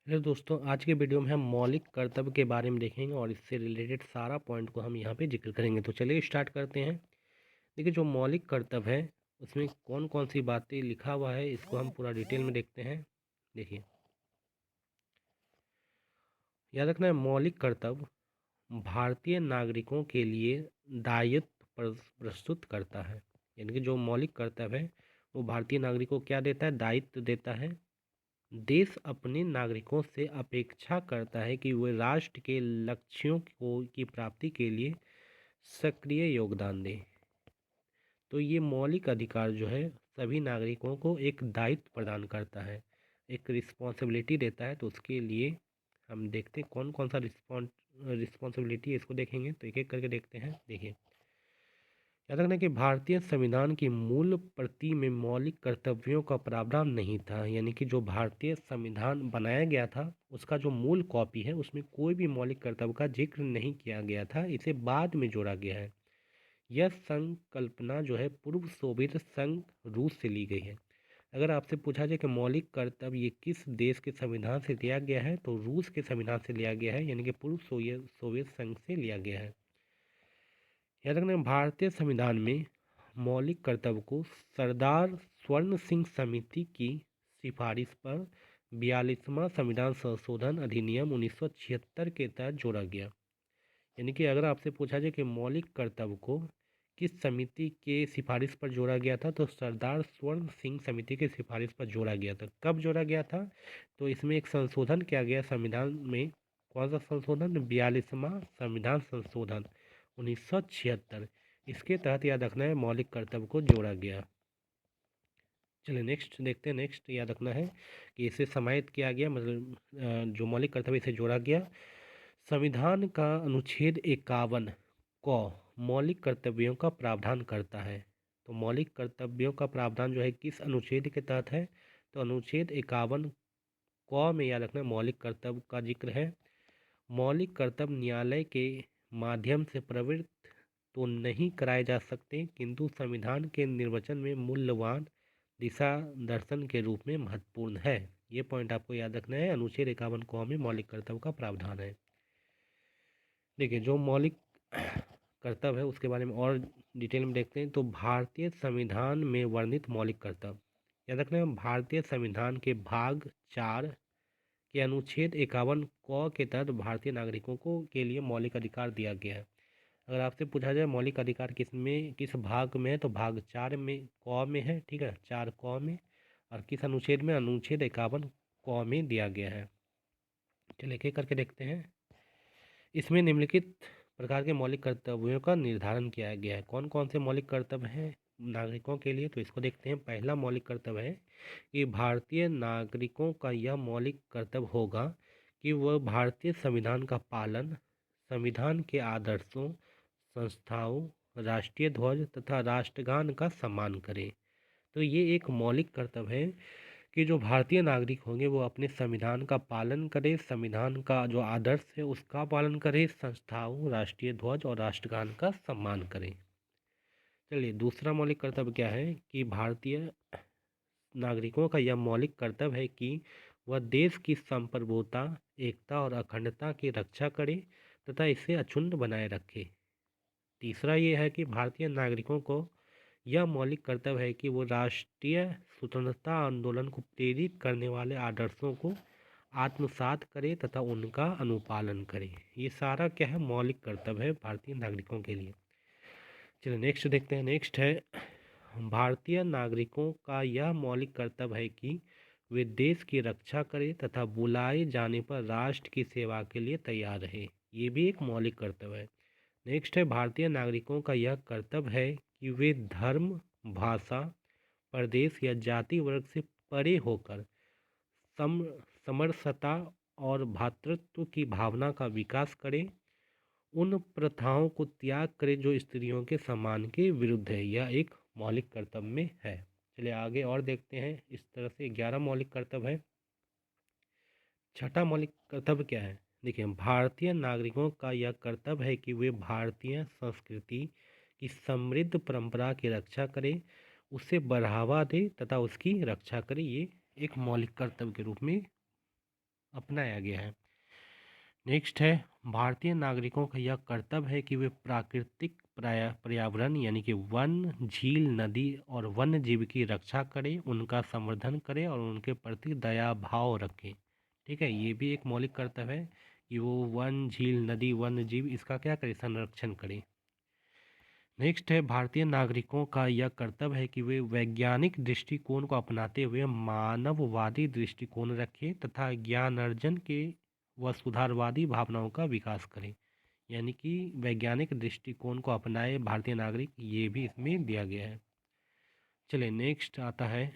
Hello दोस्तों, आज के वीडियो में हम मौलिक कर्तव्य के बारे में देखेंगे और इससे रिलेटेड सारा पॉइंट को हम यहाँ पे जिक्र करेंगे। तो चलिए स्टार्ट करते हैं। देखिए, जो मौलिक कर्तव्य है उसमें कौन कौन सी बातें लिखा हुआ है इसको हम पूरा डिटेल में देखते हैं। देखिए, याद रखना है, मौलिक कर्तव्य भारतीय नागरिकों के लिए दायित्व प्रस्तुत करता है। यानी कि जो मौलिक कर्तव्य है वो भारतीय नागरिकों को क्या देता है? दायित्व देता है। देश अपने नागरिकों से अपेक्षा करता है कि वे राष्ट्र के लक्ष्यों की प्राप्ति के लिए सक्रिय योगदान दें। तो ये मौलिक अधिकार जो है सभी नागरिकों को एक दायित्व प्रदान करता है, एक रिस्पॉन्सिबिलिटी देता है। तो उसके लिए हम देखते हैं कौन कौन सा रिस्पॉन्सिबिलिटी है, इसको देखेंगे। तो एक एक करके देखते हैं। देखिए, याद रखना कि भारतीय संविधान की मूल प्रति में मौलिक कर्तव्यों का प्रावधान नहीं था। यानी कि जो भारतीय संविधान बनाया गया था उसका जो मूल कॉपी है उसमें कोई भी मौलिक कर्तव्य का जिक्र नहीं किया गया था, इसे बाद में जोड़ा गया है। यह संकल्पना जो है पूर्व सोवियत संघ रूस से ली गई है। अगर आपसे पूछा जाए कि मौलिक कर्तव्य ये किस देश के संविधान से लिया गया है, तो रूस के संविधान से लिया गया है, यानी कि पूर्व सोवियत संघ से लिया गया है। याद रखना, भारतीय संविधान में मौलिक कर्तव्य को सरदार स्वर्ण सिंह समिति की सिफारिश पर 42वां संविधान संशोधन अधिनियम 1976 के तहत जोड़ा गया। यानी कि अगर आपसे पूछा जाए कि मौलिक कर्तव्य को किस समिति के सिफारिश पर जोड़ा गया था, तो सरदार स्वर्ण सिंह समिति के सिफारिश पर जोड़ा गया था। कब जोड़ा गया था? तो इसमें एक संशोधन किया गया संविधान में। कौन सा संशोधन? 42वां संविधान संशोधन 1976। इसके तहत याद रखना है मौलिक कर्तव्य को जोड़ा गया। चलिए नेक्स्ट देखते हैं। नेक्स्ट याद रखना है कि इसे समाहित किया गया, मतलब जो मौलिक कर्तव्य इसे जोड़ा गया। संविधान का अनुच्छेद 51 को मौलिक कर्तव्यों का प्रावधान करता है। तो मौलिक कर्तव्यों का प्रावधान जो है किस अनुच्छेद के तहत है? तो अनुच्छेद 51 क में याद रखना मौलिक कर्तव्य का जिक्र है। मौलिक कर्तव्य न्यायालय के माध्यम से प्रवृत्त तो नहीं कराए जा सकते, किंतु संविधान के निर्वचन में मूल्यवान दिशा दर्शन के रूप में महत्वपूर्ण है। ये पॉइंट आपको याद रखना है। अनुच्छेद 51 क में मौलिक कर्तव्य का प्रावधान है। देखिए, जो मौलिक कर्तव्य है उसके बारे में और डिटेल में देखते हैं। तो भारतीय संविधान में वर्णित मौलिक कर्तव्य, याद रखना है, भारतीय संविधान के भाग 4 के अनुच्छेद 51 क के तहत भारतीय नागरिकों को के लिए मौलिक अधिकार दिया गया है। अगर आपसे पूछा जाए मौलिक अधिकार किस भाग में है, तो भाग 4 में क में है। ठीक है, 4 क में। और किस अनुच्छेद में? अनुच्छेद 51 क में दिया गया है। चलिए एक एक करके देखते हैं। इसमें निम्नलिखित प्रकार के मौलिक कर्तव्यों का निर्धारण किया गया है। कौन कौन से मौलिक कर्तव्य हैं नागरिकों के लिए? तो इसको देखते हैं। पहला मौलिक कर्तव्य है कि भारतीय नागरिकों का यह मौलिक कर्तव्य होगा कि वह भारतीय संविधान का पालन, संविधान के आदर्शों, संस्थाओं, राष्ट्रीय ध्वज तथा राष्ट्रगान का सम्मान करें। तो ये एक मौलिक कर्तव्य है कि जो भारतीय नागरिक होंगे वो अपने संविधान का पालन करें, संविधान का जो आदर्श है उसका पालन करें, संस्थाओं, राष्ट्रीय ध्वज और राष्ट्रगान का सम्मान करें। चलिए दूसरा मौलिक कर्तव्य क्या है कि भारतीय नागरिकों का यह मौलिक कर्तव्य है कि वह देश की संप्रभुता, एकता और अखंडता की रक्षा करे तथा इसे अक्षुण्ण बनाए रखे। तीसरा ये है कि भारतीय नागरिकों को यह मौलिक कर्तव्य है कि वो राष्ट्रीय स्वतंत्रता आंदोलन को प्रेरित करने वाले आदर्शों को आत्मसात करे तथा उनका अनुपालन करे। ये सारा क्या है? मौलिक कर्तव्य है भारतीय नागरिकों के लिए। चलिए नेक्स्ट देखते हैं। नेक्स्ट है, भारतीय नागरिकों का यह मौलिक कर्तव्य है कि वे देश की रक्षा करें तथा बुलाए जाने पर राष्ट्र की सेवा के लिए तैयार रहे। ये भी एक मौलिक कर्तव्य है। नेक्स्ट है, भारतीय नागरिकों का यह कर्तव्य है कि वे धर्म, भाषा, प्रदेश या जाति वर्ग से परे होकर सम समरसता और भ्रातृत्व की भावना का विकास करें, उन प्रथाओं को त्याग करें जो स्त्रियों के सम्मान के विरुद्ध है। यह एक मौलिक कर्तव्य में है। चलिए आगे और देखते हैं। इस तरह से 11 मौलिक कर्तव्य है। छठा मौलिक कर्तव्य क्या है? देखिए, भारतीय नागरिकों का यह कर्तव्य है कि वे भारतीय संस्कृति की समृद्ध परंपरा की रक्षा करें, उसे बढ़ावा दें तथा उसकी रक्षा करें। ये एक मौलिक कर्तव्य के रूप में अपनाया गया है। नेक्स्ट है, भारतीय नागरिकों का यह कर्तव्य है कि वे प्राकृतिक पर्यावरण यानी कि वन, झील, नदी और वन्य जीव की रक्षा करें, उनका संवर्धन करें और उनके प्रति दया भाव रखें। ठीक है, ये भी एक मौलिक कर्तव्य है कि वो वन, झील, नदी, वन्य जीव इसका क्या करें, संरक्षण करें। नेक्स्ट है, भारतीय नागरिकों का यह कर्तव्य है कि वे वैज्ञानिक दृष्टिकोण को अपनाते हुए मानववादी दृष्टिकोण रखें तथा ज्ञानार्जन के व सुधारवादी भावनाओं का विकास करें। यानी कि वैज्ञानिक दृष्टिकोण को अपनाए भारतीय नागरिक, ये भी इसमें दिया गया है। चलिए नेक्स्ट आता है,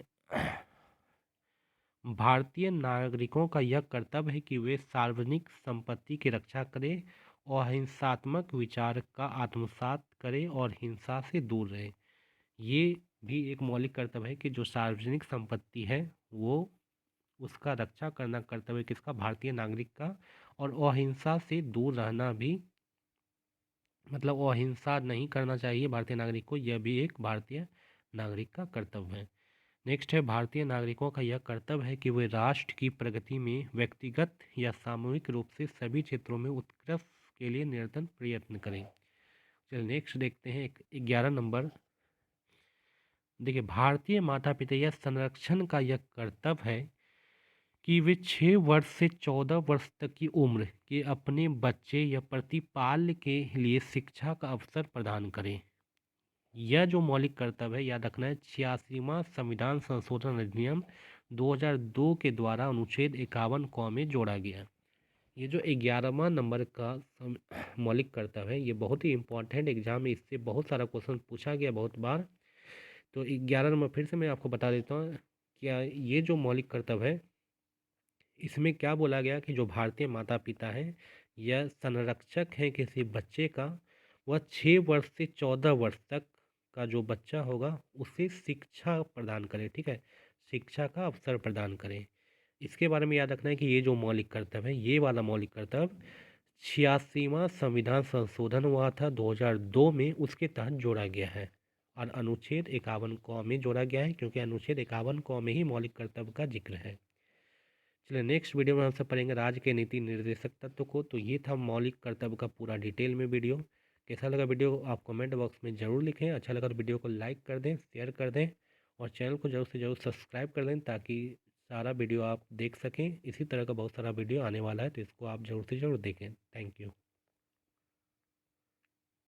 भारतीय नागरिकों का यह कर्तव्य है कि वे सार्वजनिक संपत्ति की रक्षा करें और अहिंसात्मक विचार का आत्मसात करें और हिंसा से दूर रहें। ये भी एक मौलिक कर्तव्य है कि जो सार्वजनिक संपत्ति है वो उसका रक्षा करना कर्तव्य किसका, भारतीय नागरिक का। और अहिंसा से दूर रहना भी, मतलब अहिंसा नहीं करना चाहिए भारतीय नागरिक को, यह भी एक भारतीय नागरिक का कर्तव्य है। नेक्स्ट है, भारतीय नागरिकों का यह कर्तव्य है कि वे राष्ट्र की प्रगति में व्यक्तिगत या सामूहिक रूप से सभी क्षेत्रों में उत्कृष्ट के लिए निरंतर प्रयत्न करें। चलिए नेक्स्ट देखते हैं 11 नंबर। देखिए, भारतीय माता पिता या संरक्षण का यह कर्तव्य है कि वे 6 वर्ष से 14 वर्ष तक की उम्र के अपने बच्चे या प्रतिपाल्य के लिए शिक्षा का अवसर प्रदान करें। यह जो मौलिक कर्तव्य है, याद रखना है, 86वां संविधान संशोधन अधिनियम 2002 के द्वारा अनुच्छेद 51 क में जोड़ा गया। ये जो 11वां नंबर का मौलिक कर्तव्य है, ये बहुत ही इंपॉर्टेंट एग्जाम में इससे बहुत सारा क्वेश्चन पूछा गया बहुत बार। तो 11 नंबर फिर से मैं आपको बता देता हूँ, क्या ये जो मौलिक कर्तव्य है इसमें क्या बोला गया कि जो भारतीय माता पिता हैं या संरक्षक हैं किसी बच्चे का, वह 6 वर्ष से 14 वर्ष तक का जो बच्चा होगा उसे शिक्षा प्रदान करें। ठीक है, शिक्षा का अवसर प्रदान करें। इसके बारे में याद रखना है कि ये जो मौलिक कर्तव्य है, ये वाला मौलिक कर्तव्य 86वां संविधान संशोधन हुआ था 2002 में, उसके तहत जोड़ा गया है और अनुच्छेद 51 क में जोड़ा गया है, क्योंकि अनुच्छेद 51 क में ही मौलिक कर्तव्य का जिक्र है। चलिए नेक्स्ट वीडियो में हम सब पढ़ेंगे राज्य के नीति निर्देशक तत्व को। तो ये था मौलिक कर्तव्य का पूरा डिटेल में वीडियो। कैसा लगा वीडियो आप कमेंट बॉक्स में ज़रूर लिखें। अच्छा लगा तो वीडियो को लाइक कर दें, शेयर कर दें और चैनल को ज़रूर से ज़रूर सब्सक्राइब कर दें ताकि सारा वीडियो आप देख सकें। इसी तरह का बहुत सारा वीडियो आने वाला है, तो इसको आप ज़रूर से ज़रूर देखें। Thank you.